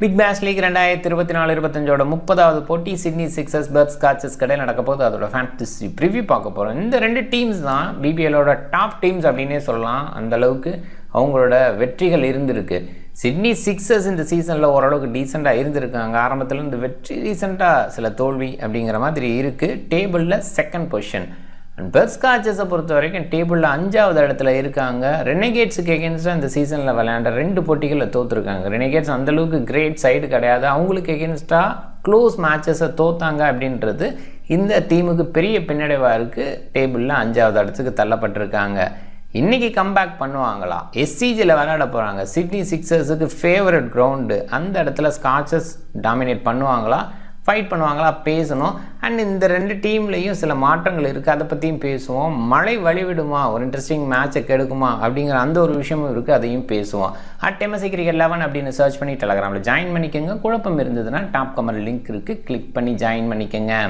Big பேஷ் league 2024-25 30வது போட்டி Sydney sixers Perth ஸ்காச்சர்ஸ் கடையில் நடக்க போது அதோட ஃபேண்டசி ப்ரிவ்யூ பார்க்க போகிறோம். இந்த ரெண்டு டீம்ஸ் தான் பிபிஎலோட டாப் டீம்ஸ் அப்படின்னே சொல்லலாம். அந்தளவுக்கு அவங்களோட வெற்றிகள் இருந்திருக்கு. சிட்னி சிக்ஸர்ஸ் இந்த சீசனில் ஓரளவுக்கு டீசெண்டாக இருந்திருக்காங்க. ஆரம்பத்தில் இந்த வெற்றி ரீசெண்டாக சில தோல்வி அப்படிங்கிற மாதிரி இருக்குது. டேபிளில் செகண்ட் பொசிஷன். அண்ட் பெர்த் ஸ்காச்சர்ஸை பொறுத்த வரைக்கும் டேபிளில் 5வது இடத்துல இருக்காங்க. ரெனகேட்ஸுக்கு எகென்ஸ்டாக இந்த சீசனில் விளையாண்ட 2 போட்டிகளில் தோற்றுருக்காங்க. ரெனகேட்ஸ் அந்தளவுக்கு கிரேட் சைடு கிடையாது. அவங்களுக்கு எகென்ஸ்டாக க்ளோஸ் மேட்சஸை தோத்தாங்க அப்படின்றது இந்த டீமுக்கு பெரிய பின்னடைவாக இருக்குது. டேபிளில் 5வது இடத்துக்கு தள்ளப்பட்டிருக்காங்க. இன்றைக்கி கம்பேக் பண்ணுவாங்களா? எஸ்சிஜியில் விளையாட போகிறாங்க. சிட்னி சிக்ஸர்ஸுக்கு ஃபேவரட் கிரவுண்டு. அந்த இடத்துல ஸ்காச்சர்ஸ் டாமினேட் பண்ணுவாங்களா, ஃபைட் பண்ணுவாங்களா, பேசணும். அண்ட் இந்த 2 டீம்லேயும் சில மாற்றங்கள் இருக்குது, அதை பற்றியும் பேசுவோம். மழை வழிவிடுமா, ஒரு இன்ட்ரெஸ்டிங் மேட்சை கெடுக்குமா அப்படிங்கிற அந்த ஒரு விஷயமும் இருக்குது, அதையும் பேசுவோம். MSC Cricket 11 அப்படின்னு சர்ச் பண்ணி டெலகிராமில் ஜாயின் பண்ணிக்கோங்க. குழப்பம் இருந்ததுன்னா டாப் கமெண்ட் லிங்க் இருக்குது, கிளிக் பண்ணி ஜாயின் பண்ணிக்கோங்க.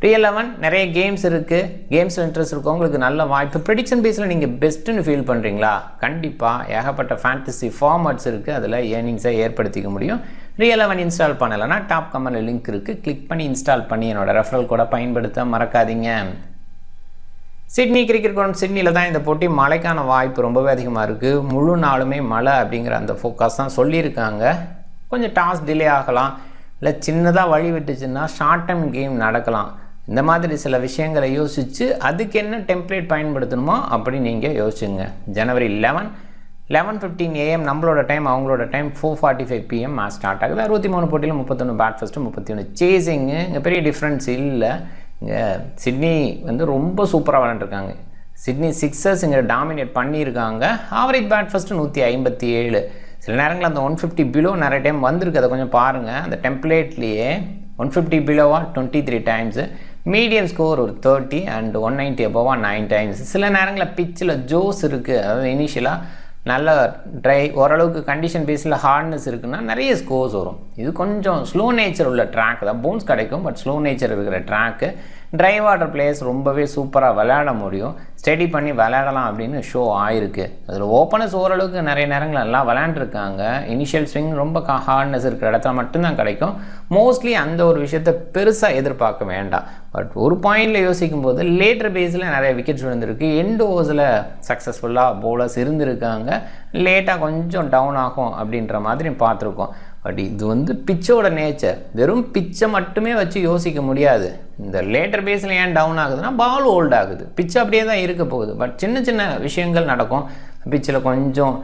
ரியல் 11 நிறைய கேம்ஸ் இருக்குது. கேம்ஸில் இன்ட்ரெஸ்ட் இருக்கும், உங்களுக்கு நல்ல வாய்ப்பு. ப்ரெடிக்ஷன் பேஸில் நீங்கள் பெஸ்ட்டுன்னு ஃபீல் பண்ணுறீங்களா? கண்டிப்பாக ஏகப்பட்ட ஃபேண்டசி ஃபார்மட்ஸ் இருக்குது, அதில் ஏர்னிங்ஸை ஏற்படுத்திக்க முடியும். ரியல் 11 இன்ஸ்டால் பண்ணலைன்னா டாப் கமெண்ட் லிங்க் இருக்குது, கிளிக் பண்ணி இன்ஸ்டால் பண்ணி என்னோட ரெஃபரல் கூட பயன்படுத்த மறக்காதீங்க. சிட்னி கிரிக்கெட் கிரவுண்ட் சிட்னியில் தான் இந்த போட்டி. மழைக்கான வாய்ப்பு ரொம்பவே அதிகமாக இருக்குது. முழு நாளுமே மழை அப்படிங்கிற அந்த ஃபோக்கஸ் தான் சொல்லியிருக்காங்க. கொஞ்சம் டாஸ் டிலே ஆகலாம், இல்லை சின்னதாக வழி விட்டுச்சுன்னா ஷார்ட் டைம் கேம் நடக்கலாம். இந்த மாதிரி சில விஷயங்களை யோசித்து அதுக்கு என்ன டெம்ப்ளேட் பயன்படுத்தணுமோ அப்படி நீங்கள் யோசிச்சுங்க. ஜனவரி 11:15 AM நம்மளோட டைம், அவங்களோட டைம் 4:45 PM மேட்ச் ஸ்டார்ட் ஆகுது. 63 போட்டியில் 31 பேட் ஃபஸ்ட்டு, 31 சேசிங்கு. இங்கே பெரிய டிஃப்ரென்ஸ் இல்லை. இங்கே சிட்னி ரொம்ப சூப்பராக விளையாண்டுருக்காங்க. சிட்னி சிக்ஸர்ஸ் இங்கே டாமினேட் பண்ணியிருக்காங்க. Average bad first 157. சில நேரங்களில் அந்த 150 பிலோ நிறைய டைம் வந்திருக்கு, அதை கொஞ்சம் பாருங்கள். அந்த டெம்ப்ளேட்லேயே 150 பிலோவா 23 டைம்ஸு, மீடியம் ஸ்கோர் ஒரு 30 அண்ட் 190 அபோவா 9 டைம்ஸ். சில நேரங்களில் பிச்சில் ஜோஸ் இருக்குது, அதாவது இனிஷியலாக நல்ல ட்ரை, ஓரளவுக்கு கண்டிஷன் பேஸில் ஹார்ட்னஸ் இருக்குன்னா நிறைய ஸ்கோர்ஸ் வரும். இது கொஞ்சம் ஸ்லோ நேச்சர் உள்ள ட்ராக் தான், பவுன்ஸ் கிடைக்கும், பட் ஸ்லோ நேச்சர் இருக்கிற ட்ராக்கு. ட்ரை வாட்டர் பிளேயர்ஸ் ரொம்பவே சூப்பராக விளையாட முடியும், ஸ்டடி பண்ணி விளையாடலாம் அப்படின்னு ஷோ ஆகிருக்கு. அதில் ஓப்பனர்ஸ் ஓரளவுக்கு நிறைய நேரங்கள் எல்லாம் விளையாண்டுருக்காங்க. இனிஷியல் ஸ்விங் ரொம்ப ஹார்ட்னஸ் இருக்கிற இடத்துல மட்டும்தான் கிடைக்கும். மோஸ்ட்லி அந்த ஒரு விஷயத்தை பெருசாக எதிர்பார்க்க வேண்டாம். பட் ஒரு பாயிண்டில் யோசிக்கும் போது லேட்டர் பேஸில் நிறைய விக்கெட்ஸ் விழுந்திருக்கு. எண்ட் ஓவர்ஸில் சக்ஸஸ்ஃபுல்லாக பவுலர்ஸ் இருந்திருக்காங்க. லேட்டாக கொஞ்சம் டவுன் ஆகும் அப்படின்ற மாதிரி பார்த்துருக்கோம். பட் இது பிச்சோட நேச்சர். வெறும் பிச்சை மட்டுமே வச்சு யோசிக்க முடியாது. இந்த லேட்டர் பேஸில் ஏன் டவுன் ஆகுதுன்னா பால் ஓல்ட் ஆகுது, பிச்சு அப்படியே தான் இருக்க போகுது. பட் சின்ன சின்ன விஷயங்கள் நடக்கும். பிச்சில் கொஞ்சம்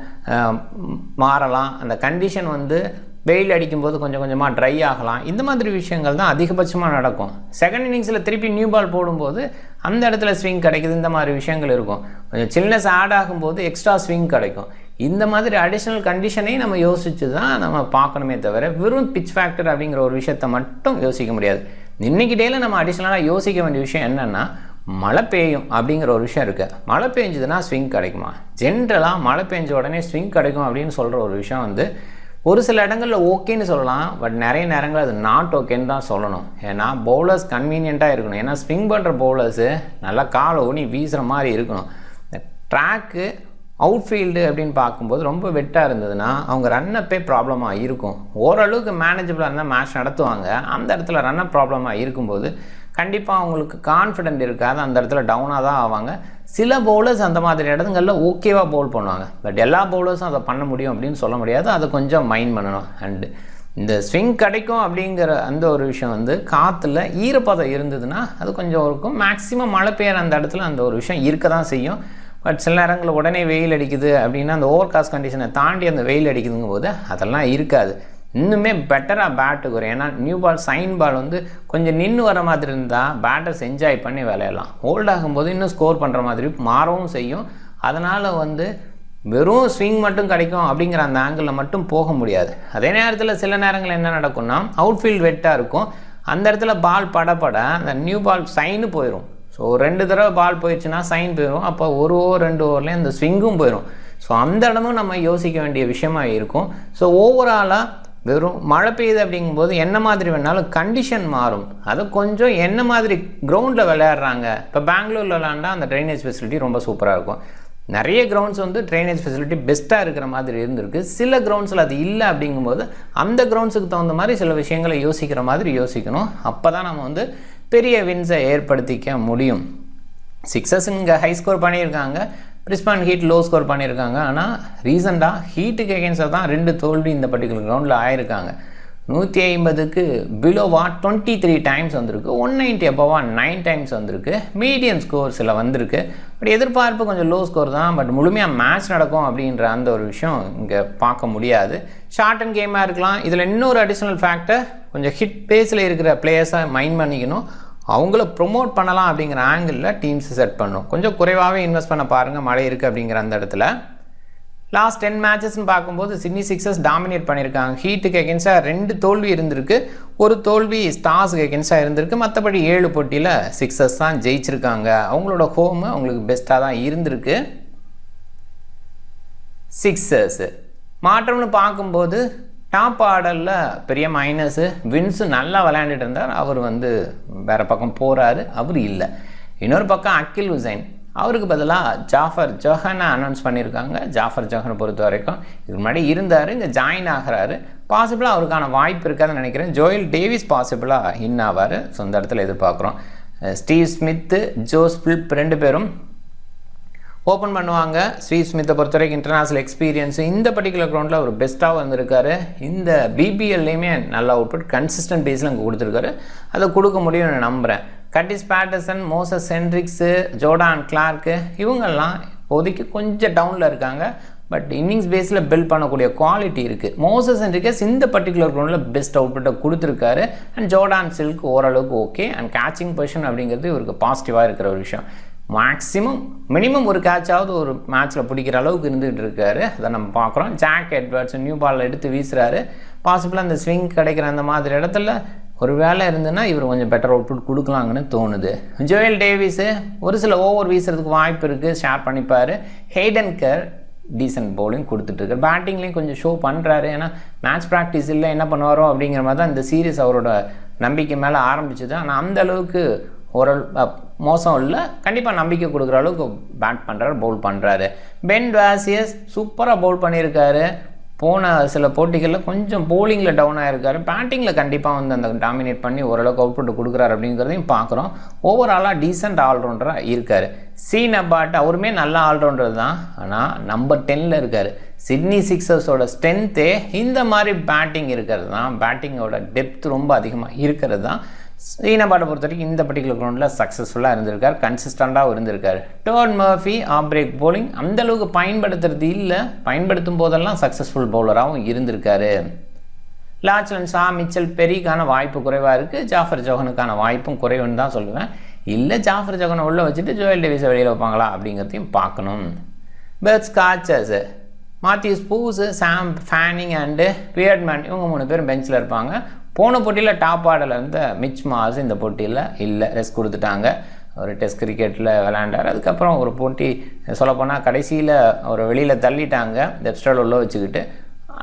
மாறலாம், அந்த கண்டிஷன் வெயில் அடிக்கும்போது கொஞ்சம் கொஞ்சமாக ட்ரை ஆகலாம். இந்த மாதிரி விஷயங்கள் தான் அதிகபட்சமாக நடக்கும். செகண்ட் இன்னிங்ஸில் திருப்பி நியூ பால் போடும்போது அந்த இடத்துல ஸ்விங் கிடைக்குது. இந்த மாதிரி விஷயங்கள் இருக்கும். கொஞ்சம் சில்னஸ் ஆட் ஆகும்போது எக்ஸ்ட்ரா ஸ்விங் கிடைக்கும். இந்த மாதிரி அடிஷ்னல் கண்டிஷனையும் நம்ம யோசித்து தான் நம்ம பார்க்கணுமே தவிர வெறும் பிச் ஃபேக்டர் அப்படிங்கிற ஒரு விஷயத்தை மட்டும் யோசிக்க முடியாது. இன்றைக்கி டேயில் நம்ம அடிஷ்னலாக யோசிக்க வேண்டிய விஷயம் என்னென்னா, மழை பெய்யும் அப்படிங்கிற ஒரு விஷயம் இருக்குது. மழை பெஞ்சதுன்னா ஸ்விங் கிடைக்குமா? ஜென்ரலாக மழை பெஞ்ச உடனே ஸ்விங் கிடைக்கும் அப்படின்னு சொல்கிற ஒரு விஷயம் ஒரு சில இடங்களில் ஓகேன்னு சொல்லலாம், பட் நிறைய நேரங்கள் அது நாட் ஓகேன்னு தான் சொல்லணும். ஏன்னா பவுலர்ஸ் கன்வீனியண்ட்டாக இருக்கணும். ஏன்னா ஸ்விங் பண்ணுற பவுலர்ஸு நல்லா காலை ஊனி வீசுகிற மாதிரி இருக்கணும். இந்த ட்ராக்கு அவுட்ஃபீல்டு அப்படின்னு பார்க்கும்போது ரொம்ப வெட்டாக இருந்ததுன்னா அவங்க ரன்னப்பே ப்ராப்ளமாக இருக்கும். ஓரளவுக்கு மேனேஜபிளாக இருந்தால் மேட்ச் நடத்துவாங்க. அந்த இடத்துல ரன்னப் ப்ராப்ளமாக இருக்கும்போது கண்டிப்பாக அவங்களுக்கு கான்ஃபிடென்ட் இருக்காது, அந்த இடத்துல டவுனாக தான் ஆவாங்க. சில பவுலர்ஸ் அந்த மாதிரி இடங்களில் ஓகேவாக பவுல் பண்ணுவாங்க, பட் எல்லா பவுலர்ஸும் அதை பண்ண முடியும் அப்படின்னு சொல்ல முடியாது. அதை கொஞ்சம் மைண்ட் பண்ணணும். அண்டு இந்த ஸ்விங் கிடைக்கும் அப்படிங்கிற அந்த ஒரு விஷயம் காற்றுல ஈரப்பதம் இருந்ததுன்னா அது கொஞ்சம் இருக்கும். மேக்ஸிமம் மழை பெய்கிற அந்த இடத்துல அந்த ஒரு விஷயம் இருக்க தான் செய்யும். பட் சில நேரங்களில் உடனே வெயில் அடிக்குது அப்படின்னா அந்த ஓவர் காஸ்ட் கண்டிஷனை தாண்டி அந்த வெயில் அடிக்குதுங்கும் போது அதெல்லாம் இருக்காது. இன்னுமே பெட்டராக பேட்டுக்கு வரும். ஏன்னா நியூ பால் சைன் பால் கொஞ்சம் நின்று வர மாதிரி இருந்தால் பேட்டர்ஸ் என்ஜாய் பண்ணி விளையாடலாம். ஓல்ட் ஆகும்போது இன்னும் ஸ்கோர் பண்ணுற மாதிரி மாறவும் செய்யும். அதனால் வெறும் ஸ்விங் மட்டும் கிடைக்கும் அப்படிங்கிற அந்த ஆங்கிளில் மட்டும் போக முடியாது. அதே நேரத்தில் சில நேரங்கள் என்ன நடக்கும்னா அவுட்ஃபீல்டு வெட்டாக இருக்கும். அந்த இடத்துல பால் படப்பட அந்த நியூ பால் சைனு போயிடும். ஸோ 2 தடவை பால் போயிடுச்சுன்னா சைன் போயிடும். அப்போ 1 ஓவர் 2 ஓவர்லேயே அந்த ஸ்விங்கும் போயிடும். ஸோ அந்த இடமும் நம்ம யோசிக்க வேண்டிய விஷயமாக இருக்கும். ஸோ ஓவராலாக வெறும் மழை பெய்யுது அப்படிங்கும்போது என்ன மாதிரி வேணாலும் கண்டிஷன் மாறும். அதை கொஞ்சம் என்ன மாதிரி கிரவுண்டில் விளையாடுறாங்க. இப்போ பெங்களூரில் விளையாண்டா அந்த ட்ரைனேஜ் ஃபெசிலிட்டி ரொம்ப சூப்பராக இருக்கும். நிறைய கிரவுண்ட்ஸ் வந்து ட்ரைனேஜ் ஃபெசிலிட்டி பெஸ்ட்டாக இருக்கிற மாதிரி இருந்திருக்கு. சில கிரவுண்ட்ஸில் அது இல்லை அப்படிங்கும்போது அந்த கிரவுண்ட்ஸுக்கு தகுந்த மாதிரி சில விஷயங்களை யோசிக்கிற மாதிரி யோசிக்கணும். அப்போ தான் நம்ம வந்து பெரிய வின்ஸை ஏற்படுத்திக்க முடியும். சிக்ஸஸ் இங்கே ஹை ஸ்கோர் பண்ணியிருக்காங்க, பிரிஸ்பான் ஹீட் லோ ஸ்கோர் பண்ணியிருக்காங்க. ஆனால் ரீசெண்டாக ஹீட்டுக்கு எகென்ஸ்டாக தான் 2 தோல்வி இந்த பர்டிகுலர் கிரவுண்டில் ஆயிருக்காங்க. 150க்கு பிலோவா 23 டைம்ஸ் வந்திருக்கு, 190 அபோவா 9 டைம்ஸ் வந்திருக்கு. மீடியம் ஸ்கோர்ஸில் வந்திருக்கு. பட் எதிர்பார்ப்பு கொஞ்சம் லோ ஸ்கோர் தான். பட் முழுமையாக மேட்ச் நடக்கும் அப்படின்ற அந்த ஒரு விஷயம் இங்கே பார்க்க முடியாது. ஷார்ட் அண்ட் கேமாக இருக்கலாம். இதில் இன்னொரு அடிஷ்னல் ஃபேக்டர், கொஞ்சம் ஹிட் பேஸில் இருக்கிற பிளேயர்ஸை மைண்ட் பண்ணிக்கணும். அவங்கள ப்ரொமோட் பண்ணலாம் அப்படிங்கிற ஆங்கிளில் டீம்ஸ் செட் பண்ணணும். கொஞ்சம் குறைவாகவே இன்வெஸ்ட் பண்ண பாருங்கள், மழை இருக்குது அப்படிங்கிற அந்த இடத்துல. லாஸ்ட் 10 மேட்சஸ்ன்னு பார்க்கும்போது சிட்னி சிக்ஸர்ஸ் டாமினேட் பண்ணியிருக்காங்க. ஹீட்டுக்கு எகென்ஸ்டாக 2 தோல்வி இருந்திருக்கு, ஒரு தோல்வி ஸ்டார்ஸுக்கு எகென்ஸ்டாக இருந்திருக்கு. மற்றபடி 7 போட்டியில் சிக்ஸர்ஸ் தான் ஜெயிச்சிருக்காங்க. அவங்களோட ஹோமு அவங்களுக்கு பெஸ்ட்டாக தான் இருந்திருக்கு. சிக்ஸர்ஸு மாற்றம்னு பார்க்கும்போது டாப் ஆர்டரில் பெரிய மைனஸு, வின்ஸு நல்லா விளையாண்டுட்டு இருந்தார். அவர் வந்து வேறு பக்கம் போகிறாரு, அவர் இல்லை. இன்னொரு பக்கம் அகில் ஹுசைன், அவருக்கு பதிலாக ஜாஃபர் ஜஹனை அனௌன்ஸ் பண்ணியிருக்காங்க. ஜாஃபர் ஜஹனை பொறுத்த வரைக்கும் இதுக்கு முன்னாடி இருந்தார், இங்கே ஜாயின் ஆகிறாரு. பாசிபிளாக அவருக்கான வாய்ப்பு இருக்காதுன்னு நினைக்கிறேன். ஜோயல் டேவிஸ் பாசிபிளாக இன் ஆவார். சொந்த இடத்துல எதிர்பார்க்குறோம். ஸ்டீவ் ஸ்மித்து, ஜோஸ் பிலிப் 2 பேரும் ஓப்பன் பண்ணுவாங்க. ஸ்டீவ் ஸ்மித்தை பொறுத்த வரைக்கும் இன்டர்நேஷ்னல் எக்ஸ்பீரியன்ஸு இந்த பர்டிகுலர் கிரவுண்டில் அவர் பெஸ்ட்டாக வந்திருக்காரு. இந்த பிபிஎல்லையுமே நல்ல அவுட்புட் கன்சிஸ்டன்ட் பேஸில் அங்கே கொடுத்துருக்காரு. அதை கொடுக்க முடியும்னு நம்புகிறேன். கட்டிஸ் பேட்டர்சன், மோசஸ் ஹென்ட்ரிக்ஸு, ஜோர்டான் கிளார்க்கு இவங்கெல்லாம் இப்போதைக்கு கொஞ்சம் டவுனில் இருக்காங்க. பட் இன்னிங்ஸ் பேஸில் பில்ட் பண்ணக்கூடிய குவாலிட்டி இருக்குது. மோசஸ் ஹென்ட்ரிக்ஸ் இந்த பர்டிகுலர் கிரவுண்டில் பெஸ்ட் அவுட்புட்டை கொடுத்துருக்காரு. அண்ட் ஜோர்டான் சில்க் ஓரளவுக்கு ஓகே. அண்ட் கேச்சிங் பொசிஷன் அப்படிங்கிறது இவருக்கு பாசிட்டிவாக இருக்கிற ஒரு விஷயம். மினிமம் ஒரு கேட்சாவது ஒரு மேட்ச்சில் பிடிக்கிற அளவுக்கு இருந்துகிட்டு இருக்காரு. அதை நம்ம பார்க்குறோம். ஜாக் எட்வர்ட்ஸ் நியூ பாலில் எடுத்து வீசுகிறாரு. பாசிபிளாக அந்த ஸ்விங் கிடைக்கிற அந்த மாதிரி இடத்துல ஒரு வேலை இருந்துன்னா இவர் கொஞ்சம் பெட்டர் அவுட்புட் கொடுக்கலாங்கன்னு தோணுது. ஜோயல் டேவிஸு ஒரு சில ஓவர் வீசுறதுக்கு வாய்ப்பு இருக்குது, ஷேர் பண்ணிப்பார். ஹெய்டன் கர் டீசென்ட் பவுலிங் கொடுத்துட்ருக்காரு. பேட்டிங்லேயும் கொஞ்சம் ஷோ பண்ணுறாரு. ஏன்னா மேட்ச் ப்ராக்டிஸ் இல்லை, என்ன பண்ணுவாரோ அப்படிங்கிற மாதிரி தான் இந்த சீரீஸ் அவரோட நம்பிக்கை மேலே ஆரம்பிச்சுது. ஆனால் அந்த அளவுக்கு ஒரு மோசம் இல்லை, கண்டிப்பாக நம்பிக்கை கொடுக்குற அளவுக்கு பேட் பண்ணுறாரு, பவுல் பண்ணுறாரு. பென் வாசியஸ் சூப்பராக பவுல் பண்ணியிருக்காரு. போன சில போட்டிகளில் கொஞ்சம் போலிங்கில் டவுன் ஆகிருக்காரு. பேட்டிங்கில் கண்டிப்பாக வந்து அந்த டாமினேட் பண்ணி ஓரளவுக்கு அவுட்புட் கொடுக்குறாரு அப்படிங்கிறதையும் பார்க்குறோம். ஓவராலாக டீசென்ட் ஆல்ரவுண்டராக இருக்கார். சீன் அபாட் அவருமே நல்ல ஆல்ரவுண்டர் தான். ஆனால் நம்பர் 10ல் இருக்கார். சிட்னி சிக்ஸர்ஸோட ஸ்ட்ரென்த்தே இந்த மாதிரி பேட்டிங் இருக்கிறது தான். பேட்டிங்கோட டெப்த் ரொம்ப அதிகமாக இருக்கிறது தான். சீனபாட்டை பொறுத்த வரைக்கும் இந்த பர்டிகுலர் கிரவுண்டில் சக்ஸஸ்ஃபுல்லாக இருந்திருக்கார், கன்சிஸ்டண்ட்டாக இருந்திருக்கார். டோர்ன் மர்ஃபி ஆஃப் பிரேக் பவுலிங் அந்தளவுக்கு பயன்படுத்துறது இல்லை, பயன்படுத்தும் போதெல்லாம் சக்ஸஸ்ஃபுல் பவுலராகவும் இருந்திருக்காரு. லாச்லன் ஷா, மிச்சல் பெரிக்கான வாய்ப்பு குறைவாக இருக்குது. ஜாஃபர் ஜோஹனுக்கான வாய்ப்பும் குறைவுன்னு தான் சொல்லுவேன். இல்லை ஜாஃபர் ஜோஹனை உள்ளே வச்சுட்டு ஜோயல் டேவிஸை வெளியில் வைப்பாங்களா அப்படிங்கிறதையும் பார்க்கணும். பெர்த் ஸ்காச்சர்ஸு, மாத்யூஸ் பூஸு, சாம் ஃபேனிங் அண்டு பியர்ட்மேன் இவங்க 3 பேரும் பெஞ்சில் இருப்பாங்க. போன போட்டியில் டாப் ஆர்டரில் இருந்த மிச் மார்ஸ் இந்த போட்டியில் இல்லை, ரெஸ்ட் கொடுத்துட்டாங்க. ஒரு டெஸ்ட் கிரிக்கெட்டில் விளையாண்டார். அதுக்கப்புறம் ஒரு போட்டி சொல்லப்போனால் கடைசியில் அவர் வெளியில் தள்ளிட்டாங்க, லெஃப்ட் உள்ள வச்சுக்கிட்டு.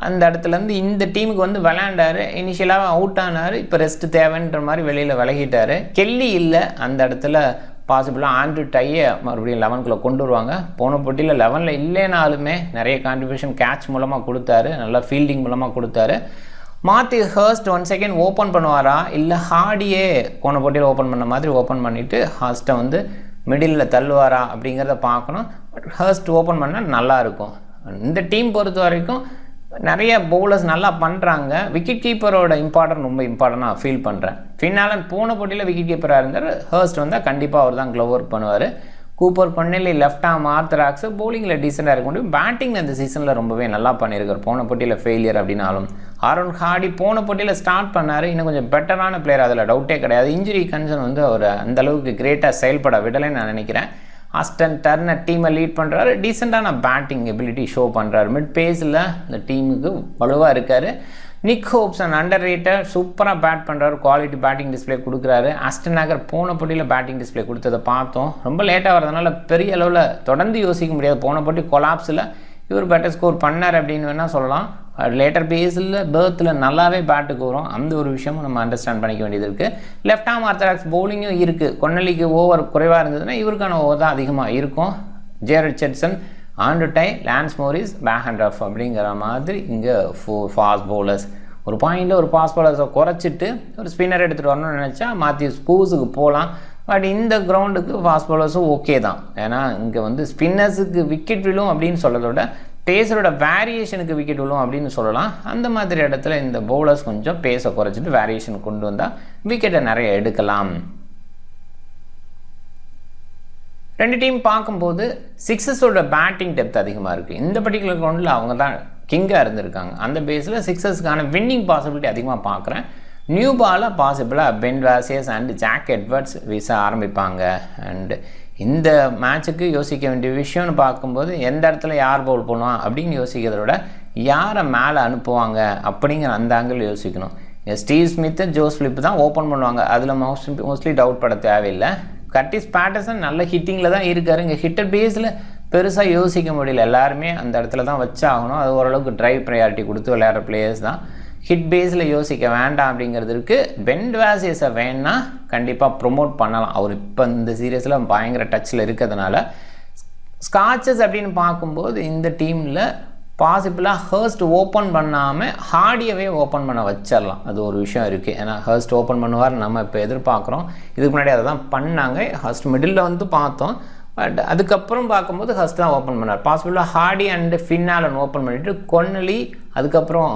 அந்த இடத்துலேருந்து இந்த டீமுக்கு வந்து விளையாண்டார். இனிஷியலாக அவுட் ஆனார். இப்போ ரெஸ்ட்டு தேவைன்ற மாதிரி வெளியில் விலகிட்டார். கெல்லி இல்லை அந்த இடத்துல. பாசிபிளாக ஆண்ட்ரூ டையை மறுபடியும் 11க்குள்ளே கொண்டு வருவாங்க. போன போட்டியில் 11ல் இல்லைனாலுமே நிறைய கான்ட்ரிபியூஷன் கேட்ச் மூலமாக கொடுத்தாரு, நல்லா ஃபீல்டிங் மூலமாக கொடுத்தாரு. மார்ட்டி ஹர்ஸ்ட் 1 செகண்ட் ஓப்பன் பண்ணுவாரா, இல்லை ஹார்டியே போன போட்டியில் ஓப்பன் பண்ண மாதிரி ஓப்பன் பண்ணிவிட்டு ஹர்ஸ்ட்டை வந்து மிடில் தள்ளுவாரா அப்படிங்கிறத பார்க்கணும். பட் ஹர்ஸ்ட் ஓப்பன் பண்ணால் நல்லாயிருக்கும். இந்த டீம் பொறுத்த வரைக்கும் நிறைய பவுலர்ஸ் நல்லா பண்ணுறாங்க. விக்கெட் கீப்பரோட ரொம்ப இம்பார்ட்டண்ட்டாக ஃபீல் பண்ணுறேன். ஃபின்னாலன் போன போட்டியில் விக்கெட் கீப்பராக இருந்தார். ஹர்ஸ்ட் வந்தால் கண்டிப்பாக அவர் தான் க்ளவ் ஒர்க் பண்ணுவார். கூப்பர் பண்ணலி, லெஃப்ட் ஆர்ம் ஆர்த்தராக்ஸ் பவுலிங்கில் டீசெண்டாக இருக்க முடியும். பேட்டிங்கில் இந்த சீசனில் ரொம்பவே நல்லா பண்ணியிருக்கார். போன போட்டியில் ஃபெயிலியர் அப்படின்னாலும் ஆரோன் ஹார்டி போன போட்டியில் ஸ்டார்ட் பண்ணார். இன்னும் கொஞ்சம் பெட்டரான பிளேயர், அதில் டவுட்டே கிடையாது. இன்ஜுரி கன்சர்ன் வந்து அவர் அந்தளவுக்கு கிரேட்டாக செயல்பட விடலைன்னு நான் நினைக்கிறேன். ஆஸ்டன் டர்னர் டீமை லீட் பண்ணுறாரு. டீசெண்டான பேட்டிங் எபிலிட்டி ஷோ பண்ணுறாரு. மிட் பேஸில் இந்த டீமுக்கு வலுவாக இருக்கார். நிக் ஹோப்சன் அண்டர் ரேட்டர், சூப்பராக பேட் பண்ணுறாரு, குவாலிட்டி பேட்டிங் டிஸ்பிளே கொடுக்குறாரு. ஆஸ்டன் நாகர் போன போட்டியில் பேட்டிங் டிஸ்பிளே கொடுத்ததை பார்த்தோம். ரொம்ப லேட்டாக வரதுனால பெரிய அளவில் தொடர்ந்து யோசிக்க முடியாது. போன போட்டி கொலாப்ஸில் இவர் பெட்டர் ஸ்கோர் பண்ணார் அப்படின்னு வேணால் சொல்லலாம். லேட்டர் பேஸில் பேர்த்தில் நல்லாவே பேட்டுக்கு வரும். அந்த ஒரு விஷயமும் நம்ம அண்டர்ஸ்டாண்ட் பண்ணிக்க வேண்டியது இருக்குது. லெஃப்ட் ஆர்ம் ஆர்த்தடாக்ஸ் பவுலிங்கும் இருக்குது. கொன்னலிக்கு ஓவர் குறைவாக இருந்ததுன்னா இவருக்கான ஓவர் தான் அதிகமாக இருக்கும். Jhye Richardson Andrew Tye, Lance Morris, back ஆஃப் அப்படிங்கிற மாதிரி இங்கே ஃபாஸ்ட் பவுலர்ஸ். ஒரு பாயிண்டில் ஒரு ஃபாஸ்ட் பவுலர்ஸை குறைச்சிட்டு ஒரு ஸ்பின்னர் எடுத்துகிட்டு வரணும்னு நினச்சா மாத்யூஸ் பூஸுக்கு போகலாம். பட் இந்த கிரவுண்டுக்கு ஃபாஸ்ட் பவுலர்ஸும் ஓகே தான். ஏன்னா இங்கே வந்து ஸ்பின்னர்ஸுக்கு விக்கெட் விழும் அப்படின்னு சொல்கிறத விட பேஸரோட வேரியேஷனுக்கு விக்கெட் விழும் அப்படின்னு சொல்லலாம். அந்த மாதிரி இடத்துல இந்த பவுலர்ஸ் கொஞ்சம் பேஸை குறைச்சிட்டு வேரியேஷன் கொண்டு வந்தால் விக்கெட்டை நிறைய எடுக்கலாம். ரெண்டு டீம் பார்க்கும்போது சிக்ஸஸோட பேட்டிங் டெப்த் அதிகமாக இருக்குது. இந்த பர்டிகுலர் கிரவுண்டில் அவங்க தான் கிங்காக இருந்திருக்காங்க. அந்த பேஸில் சிக்ஸஸ்க்கான வின்னிங் பாசிபிலிட்டி அதிகமாக பார்க்குறேன். நியூ பாலாக பாசிபிளாக பென் வாசியஸ் அண்ட் ஜாக் எட்வர்ட்ஸ் வீச ஆரம்பிப்பாங்க. அண்டு இந்த மேட்சுக்கு யோசிக்க வேண்டிய விஷயம்னு பார்க்கும்போது எந்த இடத்துல யார் பவுல் பண்ணுவான் அப்படின்னு யோசிக்கிறத விட யாரை மேலே அனுப்புவாங்க அப்படிங்கிற அந்த ஆங்கிள் யோசிக்கணும். ஸ்டீவ் ஸ்மித்து, ஜோஸ் ஃபிலிப் தான் ஓப்பன் பண்ணுவாங்க. அதில் மோஸ்ட்லி டவுட் பட தேவையில்லை. கர்டிஸ் பேட்டர்சன் நல்ல ஹிட்டிங்கில் தான் இருக்கார். இங்கே ஹிட்டர் பேஸில் பெருசாக யோசிக்க முடியல. எல்லாருமே அந்த இடத்துல தான் வச்சாகணும். அது ஓரளவுக்கு ட்ரைவ் ப்ரையாரிட்டி கொடுத்து விளையாடுற பிளேயர்ஸ் தான். ஹிட் பேஸில் யோசிக்க வேண்டாம் அப்படிங்கிறதுக்கு பென் வாசியஸை வேணா கண்டிப்பாக ப்ரொமோட் பண்ணலாம். அவர் இப்போ இந்த சீரியஸில் பயங்கர டச்சில் இருக்கிறதுனால. ஸ்காட்சஸ் அப்படின்னு பார்க்கும்போது இந்த டீமில் பாசிபிளாக ஹர்ஸ்ட் ஓப்பன் பண்ணாமல் ஹார்டியவே ஓப்பன் பண்ண வச்சிடலாம். அது ஒரு விஷயம் இருக்குது. ஏன்னா ஹர்ஸ்ட் ஓப்பன் பண்ணுவார் நம்ம இப்போ எதிர்பார்க்குறோம். இதுக்கு முன்னாடி அதை தான் பண்ணாங்க. ஹர்ஸ்ட் மிடில் வந்து பார்த்தோம். பட் அதுக்கப்புறம் பார்க்கும்போது ஹர்ஸ்ட் தான் ஓப்பன் பண்ணார். பாசிபிளாக Hardie and Finn Allen open பண்ணிவிட்டு கொன்னலி, அதுக்கப்புறம்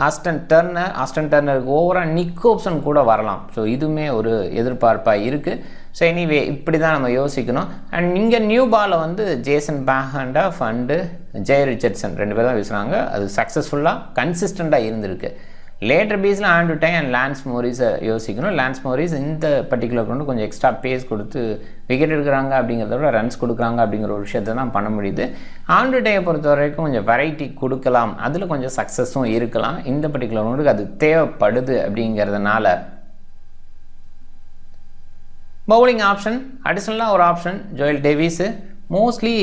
ஆஸ்டன் டர்னருக்கு ஓவராக நிக் ஹோப்சன் கூட வரலாம். ஸோ இதுவுமே ஒரு எதிர்பார்ப்பாக இருக்குது. ஸோ எனிவே இப்படி தான் நம்ம யோசிக்கணும். அண்ட் இங்கே நியூ பாலில் வந்து ஜேசன் பேக் அண்டு ஜெய் ரிச்சர்ட்சன் 2 பேர் தான் வீசுகிறாங்க. அது சக்ஸஸ்ஃபுல்லாக கன்சிஸ்டண்ட்டாக இருந்திருக்கு. Later phase Andrew Tye and Lance மோரிஸை யோசிக்கணும். லான்ஸ் மோரிஸ் இந்த பர்டிகுலர் கொண்டு கொஞ்சம் எக்ஸ்ட்ரா பேஸ் கொடுத்து விக்கெட் எடுக்கிறாங்க அப்படிங்கிறத விட ரன்ஸ் கொடுக்குறாங்க அப்படிங்கிற ஒரு விஷயத்தை தான் பண்ண முடியுது. ஆண்ட்ரூ டையை பொறுத்த வரைக்கும் கொஞ்சம் வெரைட்டி கொடுக்கலாம். அதில் கொஞ்சம் சக்ஸஸும் இருக்கலாம். இந்த பர்டிகுலர் கொண்டு அது தேவைப்படுது அப்படிங்கிறதுனால. பவுலிங் ஆப்ஷன் அடிஷ்னலாக ஒரு option Joel Davies. Mostly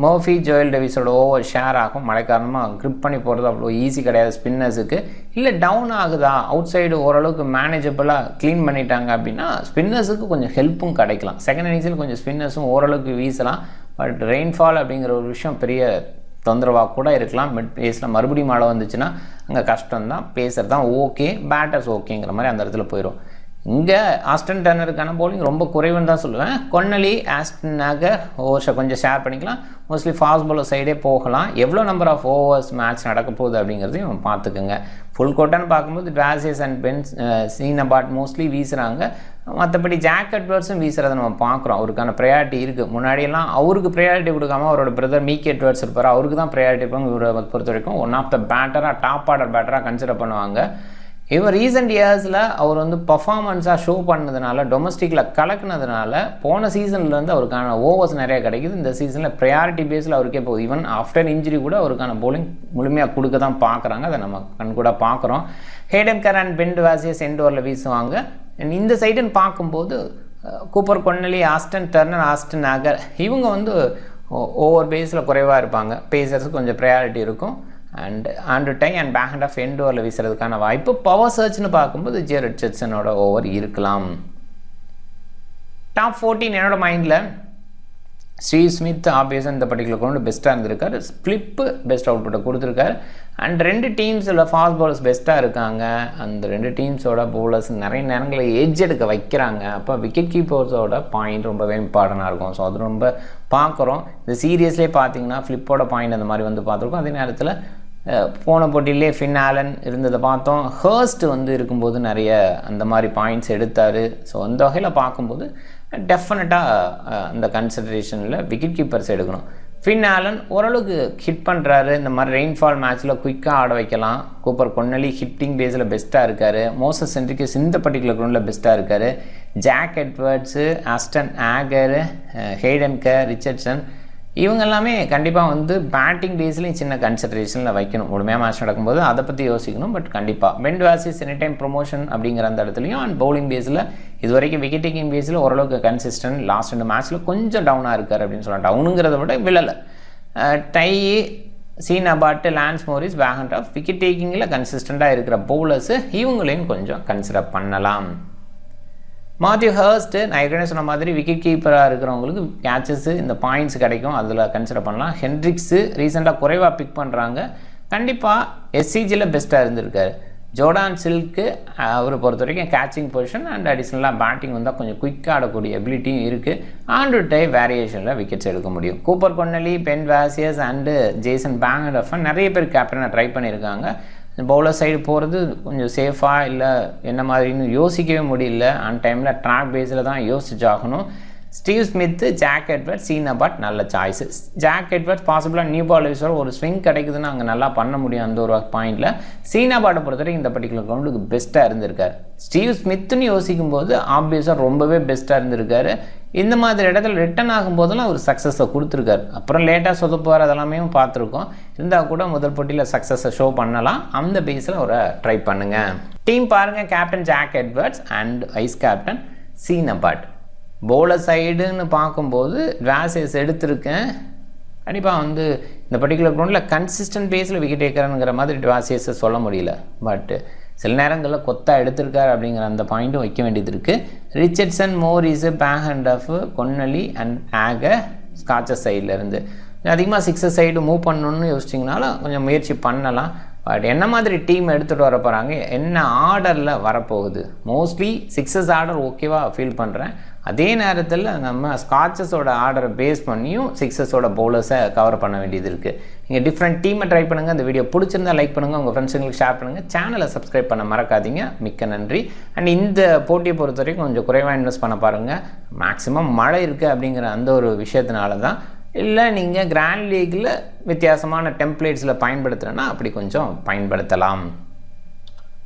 Murphy, Joel டேவிஸோட ஓவர் ஷேர் ஆகும். மழை காரணமாக க்ரிப் பண்ணி போகிறது அவ்வளோ ஈஸி கிடையாது ஸ்பின்னர்ஸுக்கு. இல்லை டவுன் ஆகுதா, அவுட் சைடு ஓரளவுக்கு மேனேஜபிளாக க்ளீன் பண்ணிட்டாங்க அப்படின்னா ஸ்பின்னர்ஸுக்கு கொஞ்சம் ஹெல்ப்பும் கிடைக்கலாம். செகண்ட் இன்னிங்ஸில் கொஞ்சம் ஸ்பின்னர்ஸும் ஓரளவுக்கு வீசலாம். பட் ரெயின்ஃபால் அப்படிங்கிற ஒரு விஷயம் பெரிய தொந்தரவாக கூட இருக்கலாம். மிட் பேஸில் மறுபடியும் மழை வந்துச்சுன்னா அங்கே கஷ்டம்தான். பேசர் தான் ஓகே, பேட்டர்ஸ் ஓகேங்கிற மாதிரி அந்த இடத்துல போயிடும். இங்கே ஆஸ்டன் டர்னருக்கான பவுலிங் ரொம்ப குறைவுன்னு தான் சொல்லுவேன். கொன்னலி, ஆஸ்டன் நாகர் ஓவர்ஸை கொஞ்சம் ஷேர் பண்ணிக்கலாம். மோஸ்ட்லி ஃபாஸ்ட் பவுலர் சைடே போகலாம். எவ்வளோ நம்பர் ஆஃப் ஓவர்ஸ் மேட்ச் நடக்க போகுது அப்படிங்கிறதையும் பார்த்துக்குங்க. ஃபுல் கோட்டான்னு பார்க்கும்போது வாசியஸ் அண்ட் பென் சீனபாட் மோஸ்ட்லி வீசுகிறாங்க. மற்றபடி ஜாக் எட்வர்ட்ஸும் வீசுகிறத நம்ம பார்க்குறோம். அவருக்கான ப்ரையாரிட்டி இருக்குது. முன்னாடியெல்லாம் அவருக்கு ப்ரையாரிட்டி கொடுக்காம அவரோட பிரதர் மீக் எட்வர்ட்ஸ் இருப்பார், அவருக்கு தான் ப்ரையாரிட்டி இருப்பாங்க. இவரை பொறுத்த வரைக்கும் ஒன் ஆஃப் த பேட்டராக, டாப் ஆர்டர் பேட்டராக கன்சிடர் பண்ணுவாங்க. இவர் ரீசெண்ட் இயர்ஸில் அவர் வந்து பர்ஃபார்மன்ஸாக ஷோ பண்ணதுனால, டொமஸ்டிக்கில் கலக்குனதுனால போன சீசன்லேருந்து அவருக்கான ஓவர்ஸ் நிறையா கிடைக்குது. இந்த சீசனில் ப்ரையாரிட்டி பேஸில் அவருக்கே போகுது. ஈவன் ஆஃப்டர் இன்ஜுரி கூட அவருக்கான பவுலிங் முழுமையாக கொடுக்க தான் பார்க்குறாங்க. அதை நம்ம கண் கூட பார்க்குறோம். ஹேடன் கர் அண்ட் பென் வாசியஸ் எண்ட் ஓவரில் வீசுவாங்க. இந்த சைடுன்னு பார்க்கும்போது Cooper, Connolly, Ashton Turner, Ashton Agar இவங்க வந்து ஓவர் பேஸில் குறைவாக இருப்பாங்க. பேசர்ஸுக்கு கொஞ்சம் ப்ரையாரிட்டி இருக்கும். அண்ட் ஆண்ட்ரூ டை அண்ட் பேக் ஆஃப் எண்ட் ஓவரில் வீசுறதுக்கான வாய்ப்பு. பவர் சர்ச்னு பார்க்கும்போது ஜே ரிச்சர்ட்சனோட ஓவர் இருக்கலாம். டாப் 14 என்னோட மைண்டில் ஸ்டீவ் ஸ்மித் ஆப்வியஸாக இந்த பர்டிகுலர் கொண்டு பெஸ்ட்டாக இருந்திருக்காரு. ஃப்ளிப்பு பெஸ்ட் அவுட் புட்டை கொடுத்துருக்காரு. அண்ட் 2 டீம்ஸில் ஃபாஸ்ட் பவுலர்ஸ் பெஸ்ட்டாக இருக்காங்க. அந்த 2 டீம்ஸோட பவுலர்ஸ் நிறைய நேரங்களில் எட்ஜ் எடுக்க வைக்கிறாங்க. அப்போ விக்கெட் கீப்பர்ஸோட பாயிண்ட் ரொம்பவே இம்பார்ட்டண்டாக இருக்கும். ஸோ அது ரொம்ப பார்க்குறோம். இந்த சீரியஸ்லேயே பார்த்தீங்கன்னா ஃப்ளிப்போட பாயிண்ட் அந்த மாதிரி வந்து பார்த்துருக்கோம். அதே நேரத்தில் போன போட்டியிலே ஃபின் ஆலன் இருந்ததை பார்த்தோம். ஹர்ஸ்ட் வந்து இருக்கும்போது நிறைய அந்த மாதிரி பாயிண்ட்ஸ் எடுத்தார். ஸோ அந்த வகையில் பார்க்கும்போது டெஃபினட்டாக அந்த கன்சிடரேஷனில் விக்கெட் கீப்பர்ஸ் எடுக்கணும். ஃபின் ஆலன் ஓரளவுக்கு ஹிட் பண்ணுறாரு. இந்த மாதிரி ரெயின்ஃபால் மேட்ச்சில் குயிக்காக ஆட வைக்கலாம். கூப்பர், கொன்னலி ஹிட்டிங் பேஸில் பெஸ்ட்டாக இருக்கார். மோசஸ் சென்ட்ரிக்கஸ் இந்த பர்டிகுலர் கிரவுண்டில் பெஸ்ட்டாக இருக்கார். ஜாக் எட்வர்ட்ஸு, ஆஸ்டன் ஆகர், ஹேடன் கர், ரிச்சர்ட்சன் இவங்க எல்லாமே கண்டிப்பாக வந்து பேட்டிங் டேஸ்லையும் சின்ன கன்சிடரேஷனில் வைக்கணும். முழுமையாக மேட்ச் நடக்கும்போது அதை பற்றி யோசிக்கணும். பட் கண்டிப்பாக பென் வாசியஸ் எனி டைம் ப்ரொமோஷன் அப்படிங்கிற அந்த இடத்துலையும் அண்ட் பவுலிங் பேஸில் இது வரைக்கும் விக்கெட் டேக்கிங் பேஸில் ஓரளவுக்கு கன்சிஸ்டன்ட். லாஸ்ட் 2 மேட்ச்சில் கொஞ்சம் டவுனாக இருக்கார் அப்படின்னு சொல்லலாம். டவுனுங்கிறத விட விழலை. Tye, Sean Abbott, Lance Morris, back of wicket டேக்கிங்கில் கன்சிஸ்டண்ட்டாக இருக்கிற பவுலர்ஸு இவங்களையும் கொஞ்சம் கன்சிடர் பண்ணலாம். மாத்யூ ஹர்ஸ்ட் நான் ஏற்கனவே சொன்ன மாதிரி விக்கெட் கீப்பராக இருக்கிறவங்களுக்கு கேட்சஸ்ஸு இந்த பாயிண்ட்ஸ் கிடைக்கும், அதில் கன்சிடர் பண்ணலாம். ஹென்ட்ரிக்ஸு ரீசெண்டாக குறைவாக பிக் பண்ணுறாங்க, கண்டிப்பாக எஸ்சிஜியில் பெஸ்ட்டாக இருந்திருக்காரு. ஜோர்டான் சில்க்கு அவரை பொறுத்த வரைக்கும் கேட்சிங் பொசிஷன் அண்ட் அடிஷ்னலாக பேட்டிங் வந்தால் கொஞ்சம் குயிக்காக ஆடக்கூடிய எபிலிட்டியும் இருக்குது. ஆண்ட்ரூ டை வேரியேஷனில் விக்கெட்ஸ் எடுக்க முடியும். கூப்பர் கொன்னலி, பென் வாசியஸ் அண்டு ஜேசன் பேங்கடஃபன் நிறைய பேர் கேப்டனை ட்ரை பண்ணியிருக்காங்க. பவுலர் சைடு போகிறது கொஞ்சம் சேஃபாக இல்லை என்ன மாதிரின்னு யோசிக்கவே முடியல. ஆன் டைமில் ட்ராக் பேஸில் தான் யோசிச்சாகணும். Steve Smith, Jack Edwards, Sean Abbott நல்ல சாய்ஸு. ஜாக் எட்வர்ட்ஸ் பாசிபிளாக நியூ பால் ஒரு ஸ்விங் கிடைக்குதுன்னு அங்கே நல்லா பண்ண முடியும் அந்த ஒரு பாயிண்டில். சீன் அபாட்டை பொறுத்தவரைக்கும் இந்த பர்டிகுலர் கிரவுண்டுக்கு பெஸ்ட்டாக இருந்திருக்காரு. ஸ்டீவ் ஸ்மித்துன்னு யோசிக்கும் போது ஆப்வியஸாக ரொம்பவே பெஸ்ட்டாக இருந்திருக்காரு. இந்த மாதிரி இடத்துல ரிட்டன் ஆகும்போதெல்லாம் ஒரு சக்ஸஸை கொடுத்துருக்காரு. அப்புறம் லேட்டாக சொதப்புவார் அதெல்லாமே பார்த்துருக்கோம். இருந்தால் கூட முதல் போட்டியில் சக்ஸஸை ஷோ பண்ணலாம். அந்த பேஸில் ஒரு ட்ரை பண்ணுங்கள். டீம் பாருங்கள், captain Jack Edwards and vice captain Sean Abbott. Bowler சைடுன்னு பார்க்கும்போது வாசியஸ் எடுத்திருக்கேன். கண்டிப்பாக இந்த பர்டிகுலர் கிரவுண்டில் கன்சிஸ்டன்ட் பேஸில் விக்கெட் டேக்கருங்கிற மாதிரி வாசியஸை சொல்ல முடியல. பட்டு சில நேரங்களில் கொத்தா எடுத்திருக்காரு அப்படிங்கிற அந்த பாயிண்ட்டும் வைக்க வேண்டியது இருக்குது. ரிச்சர்ட்சன், மோரிஸு, பேஹண்டஃப், கொன்னலி அண்ட் ஆக ஸ்காட்சஸ் சைட்லேருந்து அதிகமாக சிக்ஸஸ் சைடு மூவ் பண்ணணுன்னு யோசிச்சிங்கனாலும் கொஞ்சம் முயற்சி பண்ணலாம். பட் என்ன மாதிரி டீம் எடுத்துகிட்டு வர போகிறாங்க, என்ன ஆர்டரில் வரப்போகுது, மோஸ்ட்லி சிக்ஸஸ் ஆர்டர் ஓகேவாக ஃபீல் பண்ணுறேன். அதே நேரத்தில் நம்ம ஸ்காட்சஸோட ஆர்டரை பேஸ் பண்ணியும் சிக்ஸஸோட பவுலர்ஸை கவர் பண்ண வேண்டியது இருக்குது. நீங்கள் டிஃப்ரெண்ட் டீமை ட்ரை பண்ணுங்கள். இந்த வீடியோ பிடிச்சிருந்தால் லைக் பண்ணுங்கள், உங்கள் ஃப்ரெண்ட்ஸுங்களுக்கு ஷேர் பண்ணுங்கள், சேனலை சப்ஸ்கிரைப் பண்ண மறக்காதீங்க. மிக்க நன்றி. அண்ட் இந்த போட்டியை பொறுத்த வரைக்கும் கொஞ்சம் குறைவாக இன்வெஸ்ட் பண்ண பாருங்கள். மேக்ஸிமம் மழை இருக்குது அப்படிங்கிற அந்த ஒரு விஷயத்தினால தான். இல்லை நீங்கள் கிராண்ட் லீக்கில் வித்தியாசமான டெம்ப்ளேட்ஸில் பயன்படுத்துகிறேன்னா அப்படி கொஞ்சம் பயன்படுத்தலாம்.